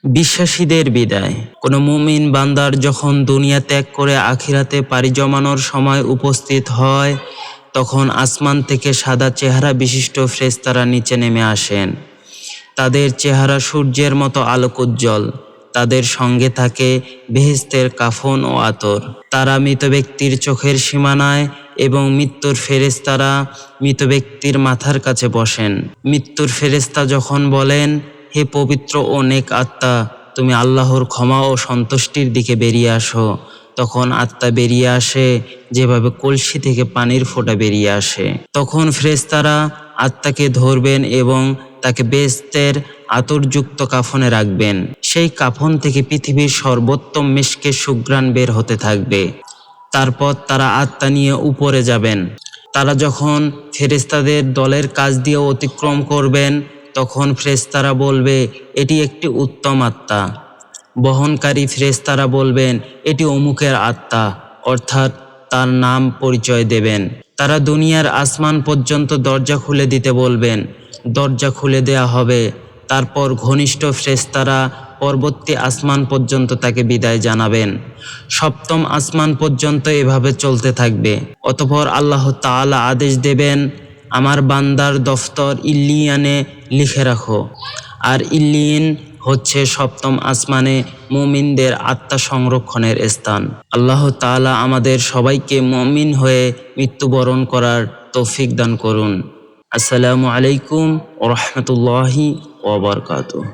বিশ্বাসীদের বিদায়। কোনো মুমিন বান্দার যখন দুনিয়া ত্যাগ করে আখিরাতে পাড়ি জমানোর সময় উপস্থিত হয়, তখন আসমান থেকে সাদা চেহারা বিশিষ্ট ফেরেশতারা নিচে নেমে আসেন। তাদের চেহারা সূর্যের মতো আলোকোজ্জ্বল। তাদের সঙ্গে থাকে বেহেশতের কাফন ও আতর। তারা মৃত ব্যক্তির চোখের সীমানায় এবং মৃত্যুর ফেরেশতারা মৃত ব্যক্তির মাথার কাছে বসেন। মৃত্যুর ফেরেশতা যখন বলেন, হে পবিত্র ও নেক আত্মা, তুমি আল্লাহর ক্ষমা ও সন্তুষ্টির দিকে বেরিয়ে আসো, তখন আত্মা বেরিয়ে আসে যেভাবে কলসি থেকে পানির ফোঁটা বেরিয়ে আসে। তখন ফেরেশতারা আত্মাকে ধরবেন এবং তাকে বেহেশতের আতরযুক্ত কাফনে রাখবেন। সেই কাফন থেকে পৃথিবীর সর্বোত্তম মিশকে সুঘ্রাণ বের হতে থাকবে। তারপর তারা আত্মা নিয়ে উপরে যাবেন। তারা যখন ফেরেশতাদের দলের কাছ দিয়ে অতিক্রম করবেন, তখন ফেরেশতারা বলবে, এটি একটি উত্তম আত্মা। বহনকারী ফেরেশতারা বলবেন, এটি অমুকের আত্মা, অর্থাৎ তার নাম পরিচয় দেবেন। তারা দুনিয়ার আসমান পর্যন্ত দরজা খুলে দিতে বলবেন। দরজা খুলে দেয়া হবে। তারপর ঘনিষ্ঠ ফেরেশতারা পরবর্তী আসমান পর্যন্ত তাকে বিদায় জানাবেন। সপ্তম আসমান পর্যন্ত এভাবে চলতে থাকবে। অতঃপর আল্লাহ তাআলা আদেশ দেবেন, আমার বান্দার দফতর ইল্লিয়ানে লিখে রাখো। আর ইল্লিয়িন হচ্ছে সপ্তম আসমানে মুমিনদের আত্মা সংরক্ষণের স্থান। আল্লাহ তাআলা আমাদের সবাইকে মুমিন হয়ে মৃত্যুবরণ করার তৌফিক দান করুন। আসসালামু আলাইকুম ওয়া রাহমাতুল্লাহি ওয়া বারাকাতুহু।